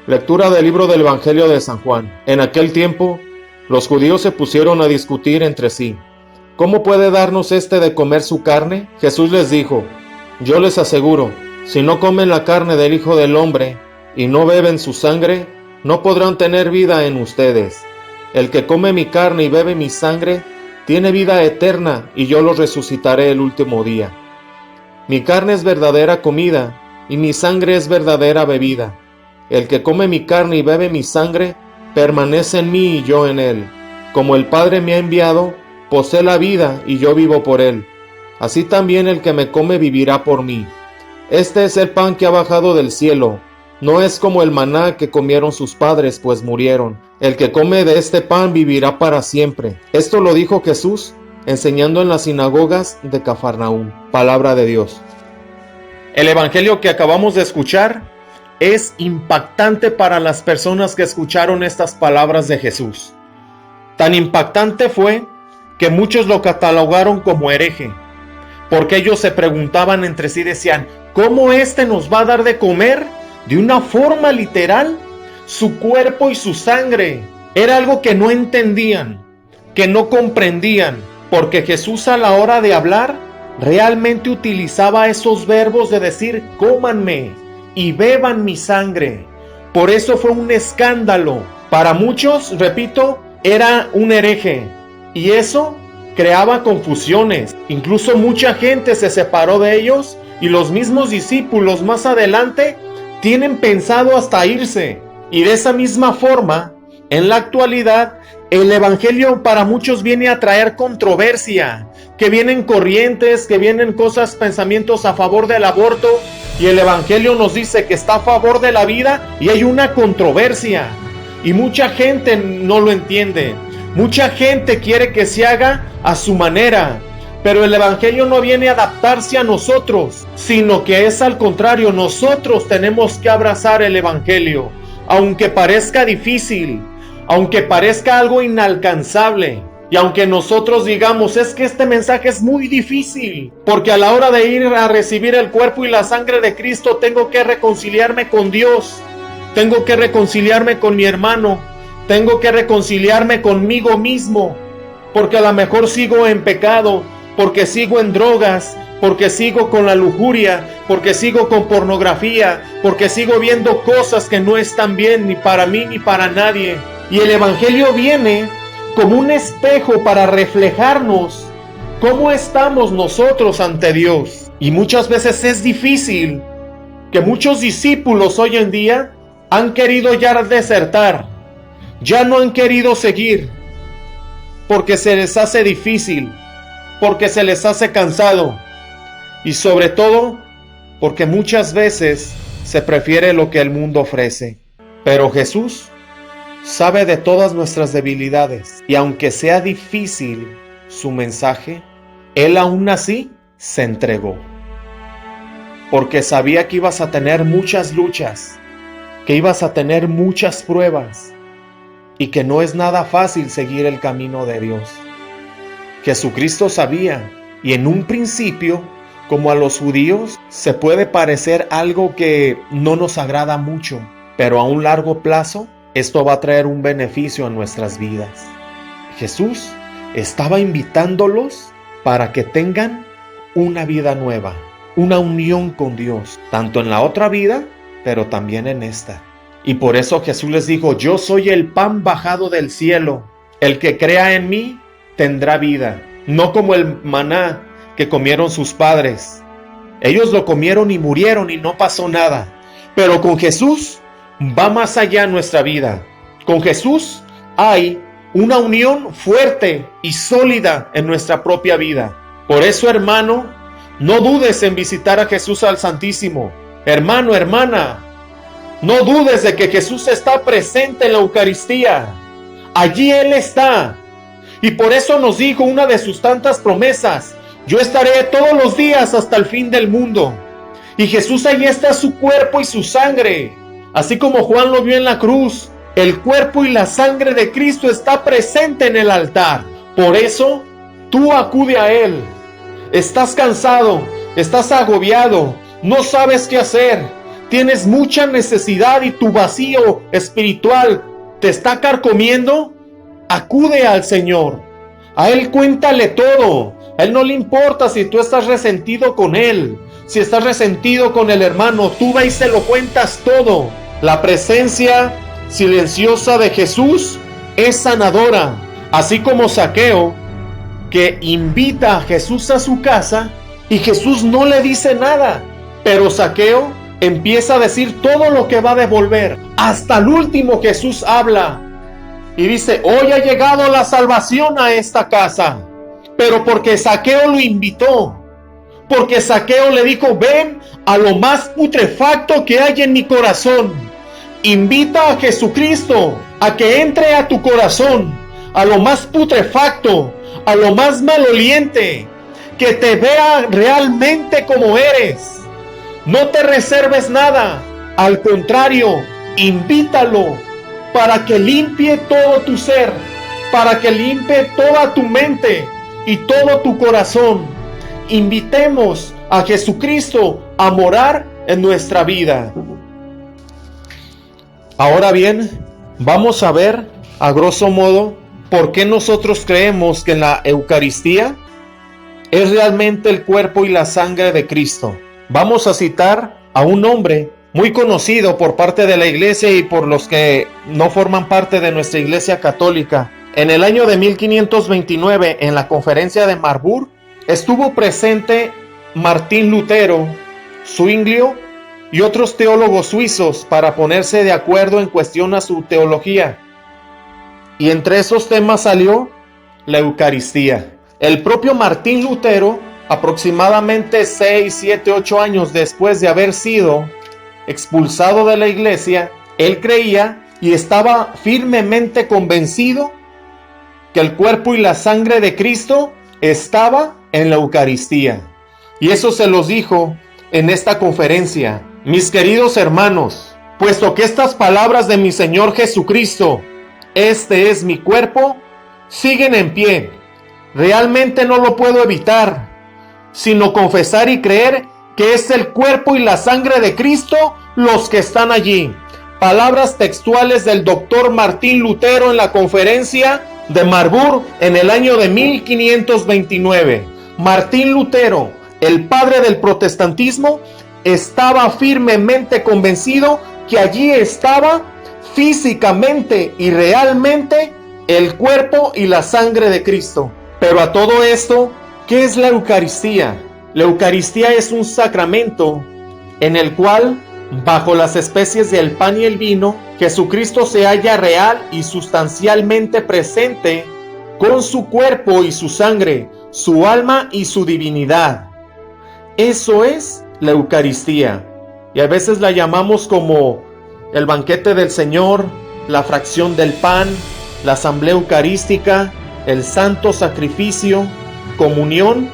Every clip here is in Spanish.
Lectura del libro del Evangelio de San Juan. En aquel tiempo, los judíos se pusieron a discutir entre sí. ¿Cómo puede darnos éste de comer su carne? Jesús les dijo: Yo les aseguro, si no comen la carne del Hijo del Hombre y no beben su sangre, no podrán tener vida en ustedes. El que come mi carne y bebe mi sangre, tiene vida eterna, y yo lo resucitaré el último día. Mi carne es verdadera comida, y mi sangre es verdadera bebida. El que come mi carne y bebe mi sangre, permanece en mí y yo en él. Como el Padre me ha enviado, posee la vida y yo vivo por él. Así también el que me come vivirá por mí. Este es el pan que ha bajado del cielo. No es como el maná que comieron sus padres, pues murieron. El que come de este pan vivirá para siempre. Esto lo dijo Jesús, enseñando en las sinagogas de Cafarnaúm. Palabra de Dios. El evangelio que acabamos de escuchar es impactante para las personas que escucharon estas palabras de Jesús. Tan impactante fue que muchos lo catalogaron como hereje, porque ellos se preguntaban entre sí, decían: ¿cómo este nos va a dar de comer de una forma literal su cuerpo y su sangre? Era algo que no entendían, que no comprendían, porque Jesús, a la hora de hablar, realmente utilizaba esos verbos de decir: cómanme y beban mi sangre. Por eso fue un escándalo. Para muchos, repito, era un hereje, y eso creaba confusiones. Incluso mucha gente se separó de ellos, y los mismos discípulos más adelante tienen pensado hasta irse. Y de esa misma forma, en la actualidad, el evangelio para muchos viene a traer controversia, que vienen corrientes, que vienen cosas, pensamientos a favor del aborto, y el evangelio nos dice que está a favor de la vida, y hay una controversia, y mucha gente no lo entiende. Mucha gente quiere que se haga a su manera, pero el evangelio no viene a adaptarse a nosotros, sino que es al contrario. Nosotros tenemos que abrazar el evangelio, aunque parezca difícil, aunque parezca algo inalcanzable, y aunque nosotros digamos: es que este mensaje es muy difícil, porque a la hora de ir a recibir el cuerpo y la sangre de Cristo tengo que reconciliarme con Dios, tengo que reconciliarme con mi hermano, tengo que reconciliarme conmigo mismo, porque a lo mejor sigo en pecado, porque sigo en drogas, porque sigo con la lujuria, porque sigo con pornografía, porque sigo viendo cosas que no están bien ni para mí ni para nadie. Y el evangelio viene como un espejo para reflejarnos cómo estamos nosotros ante Dios. Y muchas veces es difícil, que muchos discípulos hoy en día han querido ya desertar, ya no han querido seguir, porque se les hace difícil, porque se les hace cansado, y sobre todo porque muchas veces se prefiere lo que el mundo ofrece. Pero Jesús sabe de todas nuestras debilidades, y aunque sea difícil su mensaje, Él aún así se entregó, porque sabía que ibas a tener muchas luchas, que ibas a tener muchas pruebas, y que no es nada fácil seguir el camino de Dios. Jesucristo sabía, y en un principio, como a los judíos, se puede parecer algo que no nos agrada mucho, pero a un largo plazo esto va a traer un beneficio a nuestras vidas. Jesús estaba invitándolos para que tengan una vida nueva, una unión con Dios, tanto en la otra vida, pero también en esta. Y por eso Jesús les dijo: yo soy el pan bajado del cielo. El que crea en mí tendrá vida. No como el maná que comieron sus padres. Ellos lo comieron y murieron y no pasó nada. Pero con Jesús va más allá nuestra vida. Con Jesús hay una unión fuerte y sólida en nuestra propia vida. Por eso, hermano, no dudes en visitar a Jesús al Santísimo. Hermano, hermana, no dudes de que Jesús está presente en la Eucaristía. Allí Él está. Y por eso nos dijo una de sus tantas promesas: yo estaré todos los días hasta el fin del mundo. Y Jesús, allí está su cuerpo y su sangre. Así como Juan lo vio en la cruz, el cuerpo y la sangre de Cristo está presente en el altar. Por eso, tú acude a Él. Estás cansado, estás agobiado, no sabes qué hacer, tienes mucha necesidad y tu vacío espiritual te está carcomiendo, acude al Señor. A Él cuéntale todo. A Él no le importa si tú estás resentido con Él, si estás resentido con el hermano, tú vas y se lo cuentas todo. La presencia silenciosa de Jesús es sanadora. Así como Zaqueo, que invita a Jesús a su casa y Jesús no le dice nada, pero Zaqueo empieza a decir todo lo que va a devolver. Hasta el último Jesús habla y dice: hoy ha llegado la salvación a esta casa, pero porque Zaqueo lo invitó, porque Zaqueo le dijo: ven a lo más putrefacto que hay en mi corazón. Invita a Jesucristo a que entre a tu corazón, a lo más putrefacto, a lo más maloliente, que te vea realmente como eres. No te reserves nada, al contrario, invítalo para que limpie todo tu ser, para que limpie toda tu mente y todo tu corazón. Invitemos a Jesucristo a morar en nuestra vida. Ahora bien, vamos a ver, a grosso modo, por qué nosotros creemos que en la Eucaristía es realmente el cuerpo y la sangre de Cristo. Vamos a citar a un hombre muy conocido por parte de la iglesia y por los que no forman parte de nuestra iglesia católica. En el año de 1529, en la conferencia de Marburg, estuvo presente Martín Lutero, Zwinglio y otros teólogos suizos para ponerse de acuerdo en cuestión a su teología. Y entre esos temas salió la Eucaristía. El propio Martín Lutero, aproximadamente 6, 7, 8 años después de haber sido expulsado de la iglesia, él creía y estaba firmemente convencido que el cuerpo y la sangre de Cristo estaba en la Eucaristía. Y eso se los dijo en esta conferencia: mis queridos hermanos, puesto que estas palabras de mi Señor Jesucristo, este es mi cuerpo, siguen en pie, realmente no lo puedo evitar, sino confesar y creer que es el cuerpo y la sangre de Cristo los que están allí. Palabras textuales del doctor Martín Lutero en la conferencia de Marburg en el año de 1529. Martín Lutero, el padre del protestantismo, estaba firmemente convencido que allí estaba físicamente y realmente el cuerpo y la sangre de Cristo. Pero a todo esto, ¿qué es la Eucaristía? La Eucaristía es un sacramento en el cual, bajo las especies del pan y el vino, Jesucristo se halla real y sustancialmente presente con su cuerpo y su sangre, su alma y su divinidad. Eso es la Eucaristía, y a veces la llamamos como el banquete del Señor, la fracción del pan, la asamblea eucarística, el santo sacrificio, comunión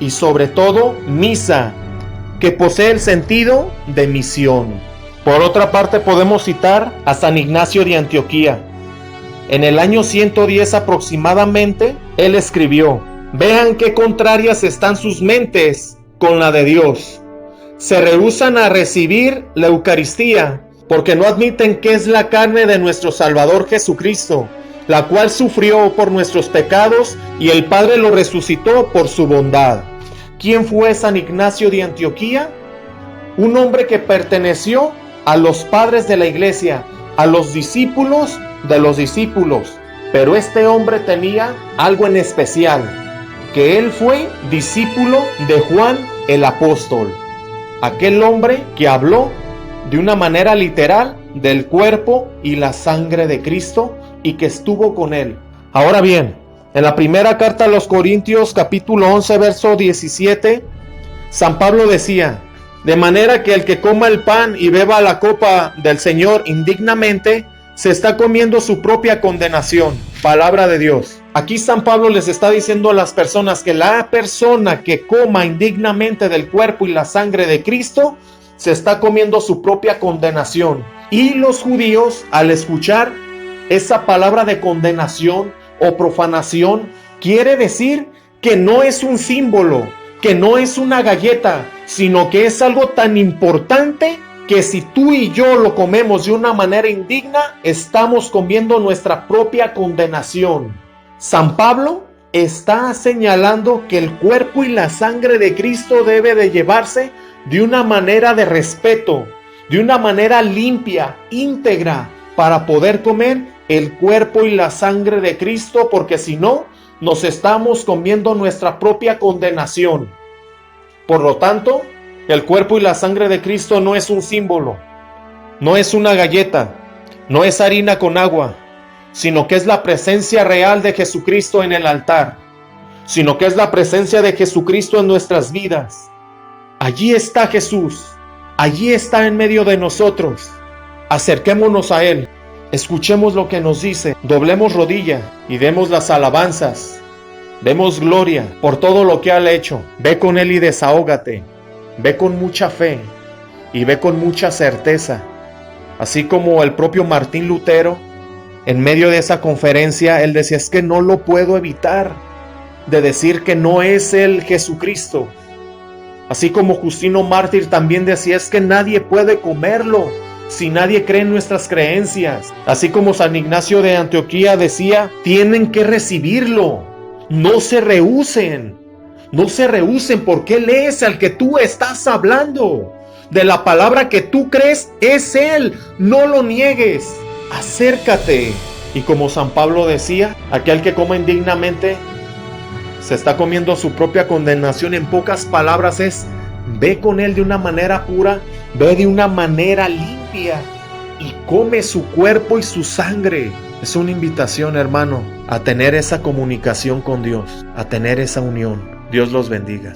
y sobre todo misa, que posee el sentido de misión. Por otra parte, podemos citar a San Ignacio de Antioquía. En el año 110 aproximadamente, él escribió: vean qué contrarias están sus mentes con la de Dios. Se rehúsan a recibir la Eucaristía porque no admiten que es la carne de nuestro Salvador Jesucristo, la cual sufrió por nuestros pecados y el Padre lo resucitó por su bondad. ¿Quién fue San Ignacio de Antioquía? Un hombre que perteneció a los padres de la iglesia, a los discípulos de los discípulos, pero este hombre tenía algo en especial, que él fue discípulo de Juan el apóstol, aquel hombre que habló de una manera literal del cuerpo y la sangre de Cristo y que estuvo con él. Ahora bien, en la primera carta a los Corintios, capítulo 11, verso 17, San Pablo decía: de manera que el que coma el pan y beba la copa del Señor indignamente, se está comiendo su propia condenación. Palabra de Dios. Aquí San Pablo les está diciendo a las personas que la persona que coma indignamente del cuerpo y la sangre de Cristo, se está comiendo su propia condenación. Y los judíos, al escuchar esa palabra de condenación o profanación, quiere decir que no es un símbolo, que no es una galleta, sino que es algo tan importante que si tú y yo lo comemos de una manera indigna, estamos comiendo nuestra propia condenación. San Pablo está señalando que el cuerpo y la sangre de Cristo debe de llevarse de una manera de respeto, de una manera limpia, íntegra, para poder comer el cuerpo y la sangre de Cristo, porque si no, nos estamos comiendo nuestra propia condenación. Por lo tanto, el cuerpo y la sangre de Cristo no es un símbolo, no es una galleta, no es harina con agua, sino que es la presencia real de Jesucristo en el altar, sino que es la presencia de Jesucristo en nuestras vidas. Allí está Jesús, allí está en medio de nosotros. Acerquémonos a Él, escuchemos lo que nos dice, doblemos rodilla y demos las alabanzas, demos gloria por todo lo que ha hecho. Ve con Él y desahógate, ve con mucha fe y ve con mucha certeza. Así como el propio Martín Lutero, en medio de esa conferencia, él decía, es que no lo puedo evitar de decir que no es Él Jesucristo. Así como Justino Mártir también decía, es que nadie puede comerlo si nadie cree en nuestras creencias. Así como San Ignacio de Antioquía decía, tienen que recibirlo, no se rehúsen, no se rehúsen, porque Él es al que tú estás hablando. De la palabra que tú crees es Él, no lo niegues, acércate. Y como San Pablo decía, aquel que come indignamente se está comiendo su propia condenación. En pocas palabras es, ve con Él de una manera pura, ve de una manera limpia y come su cuerpo y su sangre. Es una invitación, hermano, a tener esa comunicación con Dios, a tener esa unión. Dios los bendiga.